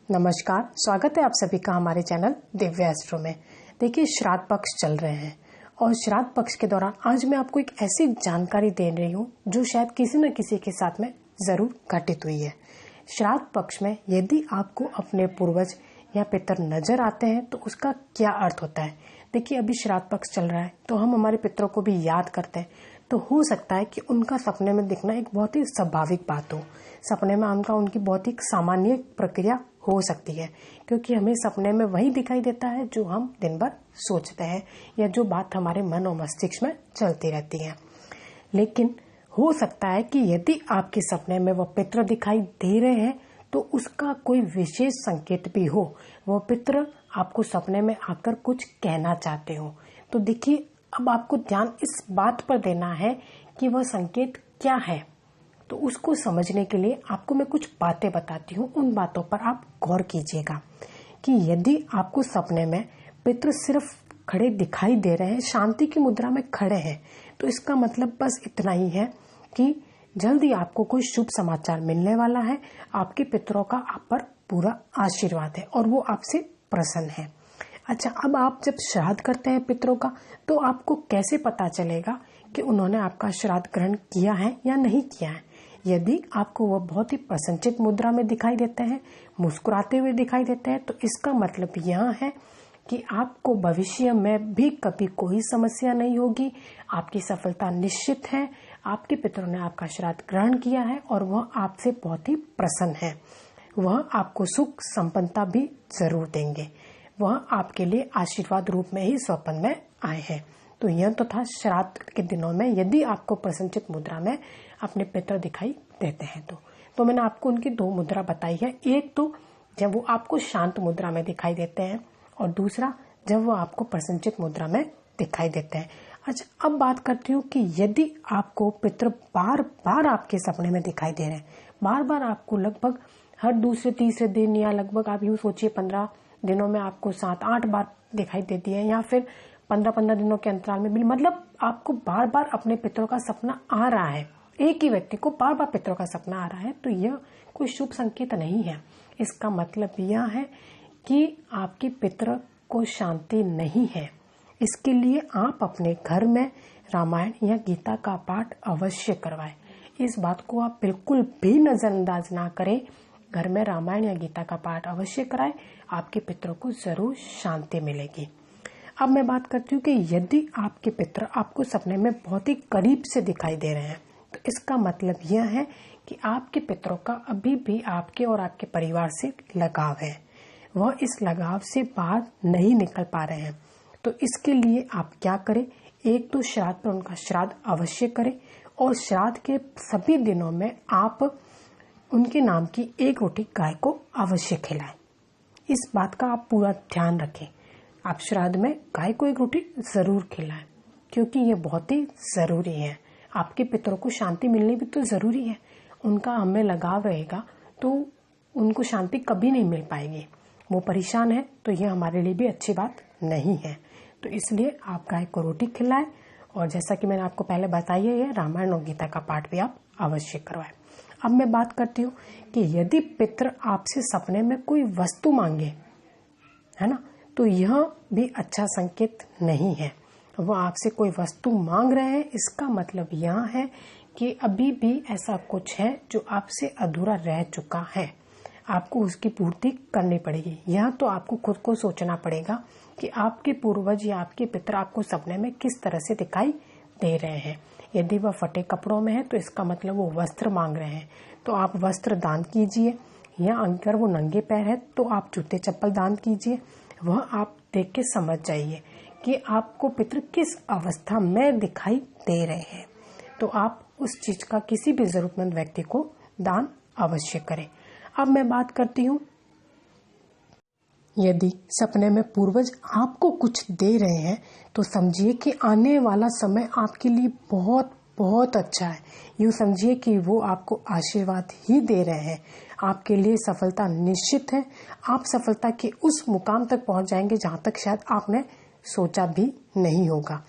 नमस्कार, स्वागत है आप सभी का हमारे चैनल दिव्य एस्ट्रो में। देखिए, श्राद्ध पक्ष चल रहे हैं और श्राद्ध पक्ष के दौरान आज मैं आपको एक ऐसी जानकारी दे रही हूँ जो शायद किसी न किसी के साथ में जरूर घटित हुई है। श्राद्ध पक्ष में यदि आपको अपने पूर्वज या पितर नजर आते हैं तो उसका क्या अर्थ होता है। देखिए, अभी श्राद्ध पक्ष चल रहा है तो हम हमारे पितरों को भी याद करते हैं, तो हो सकता है कि उनका सपने में दिखना एक बहुत ही स्वाभाविक बात हो। सपने में उनकी बहुत ही सामान्य प्रक्रिया हो सकती है, क्योंकि हमें सपने में वही दिखाई देता है जो हम दिन भर सोचते हैं या जो बात हमारे मन और मस्तिष्क में चलती रहती है। लेकिन हो सकता है कि यदि आपके सपने में वह पितर दिखाई दे रहे हैं तो उसका कोई विशेष संकेत भी हो। वह पितर आपको सपने में आकर कुछ कहना चाहते हो। तो देखिए, अब आपको ध्यान इस बात पर देना है कि वह संकेत क्या है। तो उसको समझने के लिए आपको मैं कुछ बातें बताती हूँ। उन बातों पर आप गौर कीजिएगा कि यदि आपको सपने में पितर सिर्फ खड़े दिखाई दे रहे हैं, शांति की मुद्रा में खड़े हैं, तो इसका मतलब बस इतना ही है कि जल्दी आपको कोई शुभ समाचार मिलने वाला है। आपके पितरों का आप पर पूरा आशीर्वाद है और वो आपसे प्रसन्न है। अच्छा, अब आप जब श्राद्ध करते हैं पितरों का, तो आपको कैसे पता चलेगा कि उन्होंने आपका श्राद्ध ग्रहण किया है या नहीं किया है। यदि आपको वह बहुत ही प्रसन्नचित मुद्रा में दिखाई देते हैं, मुस्कुराते हुए दिखाई देते हैं, तो इसका मतलब यह है कि आपको भविष्य में भी कभी कोई समस्या नहीं होगी। आपकी सफलता निश्चित है। आपके पितरों ने आपका श्राद्ध ग्रहण किया है और वह आपसे बहुत ही प्रसन्न है। वह आपको सुख संपन्नता भी जरूर देंगे। वह आपके लिए आशीर्वाद रूप में ही स्वप्न में आए हैं। तो यह तो था श्राद्ध के दिनों में यदि आपको प्रसन्नचित मुद्रा में अपने पितर दिखाई देते हैं तो मैंने आपको उनकी दो मुद्रा बताई है। एक तो जब वो आपको शांत मुद्रा में दिखाई देते हैं और दूसरा जब वो आपको प्रसन्नचित मुद्रा में दिखाई देते हैं। अच्छा, अब बात करती हूँ कि यदि आपको पितर बार बार आपके सपने में दिखाई दे रहे हैं, बार बार आपको लगभग हर दूसरे तीसरे दिन या लगभग आप यूँ सोचिए 15 दिनों में आपको 7-8 बार दिखाई देती है या फिर 15-15 दिनों के अंतराल में, मतलब आपको बार बार अपने पितरों का सपना आ रहा है, एक ही व्यक्ति को बार बार पितरों का सपना आ रहा है, तो यह कोई शुभ संकेत नहीं है। इसका मतलब यह है कि आपके पितर को शांति नहीं है। इसके लिए आप अपने घर में रामायण या गीता का पाठ अवश्य करवाएं। इस बात को आप बिल्कुल भी नजरअंदाज ना करें। घर में रामायण या गीता का पाठ अवश्य कराएं। आपके पितरों को जरूर शांति मिलेगी। अब मैं बात करती हूँ कि यदि आपके पितर आपको सपने में बहुत ही करीब से दिखाई दे रहे हैं, तो इसका मतलब यह है कि आपके पितरों का अभी भी आपके और आपके परिवार से लगाव है। वह इस लगाव से बाहर नहीं निकल पा रहे हैं। तो इसके लिए आप क्या करें, एक तो श्राद्ध पर उनका श्राद्ध अवश्य करें और श्राद्ध के सभी दिनों में आप उनके नाम की एक रोटी गाय को अवश्य खिलाएं। इस बात का आप पूरा ध्यान रखें। आप श्राद्ध में गाय को एक रोटी जरूर खिलाएं, क्योंकि ये बहुत ही जरूरी है। आपके पितरों को शांति मिलनी भी तो जरूरी है। उनका हमें लगाव रहेगा तो उनको शांति कभी नहीं मिल पाएगी। वो परेशान है तो ये हमारे लिए भी अच्छी बात नहीं है। तो इसलिए आप गाय को रोटी खिलाएं और जैसा कि मैंने आपको पहले बताया है, रामायण और गीता का पाठ भी आप अवश्य करवाएं। अब मैं बात करती हूँ कि यदि पितर आपसे सपने में कोई वस्तु मांगे, है ना, तो यह भी अच्छा संकेत नहीं है। वो आपसे कोई वस्तु मांग रहे हैं, इसका मतलब यह है कि अभी भी ऐसा कुछ है जो आपसे अधूरा रह चुका है। आपको उसकी पूर्ति करनी पड़ेगी। यह तो आपको खुद को सोचना पड़ेगा कि आपके पूर्वज या आपके पितर आपको सपने में किस तरह से दिखाई दे रहे हैं। यदि वह फटे कपड़ों में है तो इसका मतलब वो वस्त्र मांग रहे हैं, तो आप वस्त्र दान कीजिए। या अगर वो नंगे पैर है तो आप जूते चप्पल दान कीजिए। वह आप देख के समझ जाइए कि आपको पितर किस अवस्था में दिखाई दे रहे हैं। तो आप उस चीज का किसी भी जरूरतमंद व्यक्ति को दान अवश्य करें। अब मैं बात करती हूँ, यदि सपने में पूर्वज आपको कुछ दे रहे हैं तो समझिए कि आने वाला समय आपके लिए बहुत बहुत अच्छा है। यूँ समझिए कि वो आपको आशीर्वाद ही दे रहे हैं। आपके लिए सफलता निश्चित है। आप सफलता के उस मुकाम तक पहुंच जाएंगे जहां तक शायद आपने सोचा भी नहीं होगा।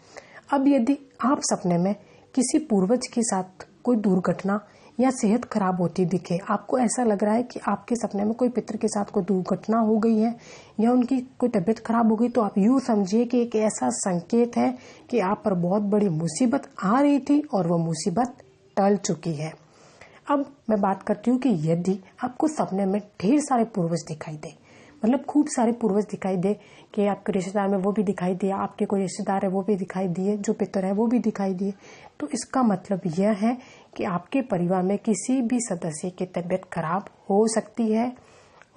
अब यदि आप सपने में किसी पूर्वज के साथ कोई दुर्घटना या सेहत खराब होती दिखे, आपको ऐसा लग रहा है कि आपके सपने में कोई पितर के साथ कोई दुर्घटना हो गई है या उनकी कोई तबीयत खराब हो गई, तो आप यूँ समझिए कि एक ऐसा संकेत है कि आप पर बहुत बड़ी मुसीबत आ रही थी और वो मुसीबत टल चुकी है। अब मैं बात करती हूँ कि यदि आपको सपने में ढेर सारे पूर्वज दिखाई दे, मतलब खूब सारे पूर्वज दिखाई दे कि आपके रिश्तेदार में वो भी दिखाई दिया, आपके कोई रिश्तेदार है वो भी दिखाई दिए, जो पितर है वो भी दिखाई दिए, तो इसका मतलब यह है कि आपके परिवार में किसी भी सदस्य की तबीयत खराब हो सकती है।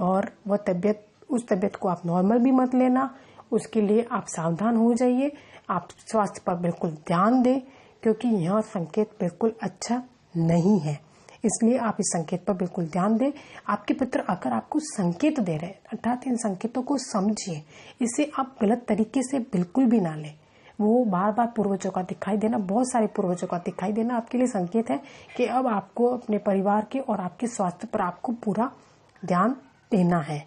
और वह तबीयत, उस तबीयत को आप नॉर्मल भी मत लेना, उसके लिए आप सावधान हो जाइए, आप स्वास्थ्य पर बिल्कुल ध्यान दें, क्योंकि यह संकेत बिल्कुल अच्छा नहीं है। इसलिए आप इस संकेत पर बिल्कुल ध्यान दें। आपके पितर अगर आपको संकेत दे रहे हैं, अर्थात इन संकेतों को समझिए, इसे आप गलत तरीके से बिल्कुल भी ना लें। वो बार बार पूर्वजों का दिखाई देना, बहुत सारे पूर्वजों का दिखाई देना आपके लिए संकेत है कि अब आपको अपने परिवार के और आपके स्वास्थ्य पर आपको पूरा ध्यान देना है।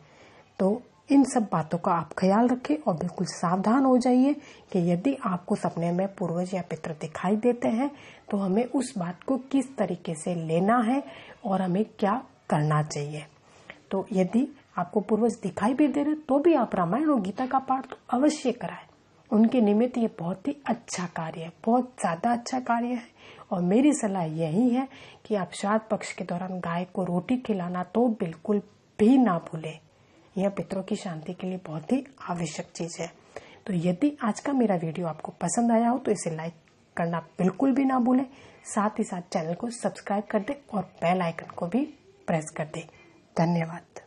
तो इन सब बातों का आप ख्याल रखें और बिल्कुल सावधान हो जाइए कि यदि आपको सपने में पूर्वज या पितर दिखाई देते हैं तो हमें उस बात को किस तरीके से लेना है और हमें क्या करना चाहिए। तो यदि आपको पूर्वज दिखाई भी दे रहे तो भी आप रामायण और गीता का पाठ तो अवश्य कराएं। उनके निमित्त ये बहुत ही अच्छा कार्य है, बहुत ज़्यादा अच्छा कार्य है। और मेरी सलाह यही है कि आप श्राद्ध पक्ष के दौरान गाय को रोटी खिलाना तो बिल्कुल भी ना भूलें। यह पितरों की शांति के लिए बहुत ही आवश्यक चीज है। तो यदि आज का मेरा वीडियो आपको पसंद आया हो तो इसे लाइक करना बिल्कुल भी ना भूलें, साथ ही साथ चैनल को सब्सक्राइब कर दें और बेल आइकन को भी प्रेस कर दें। धन्यवाद।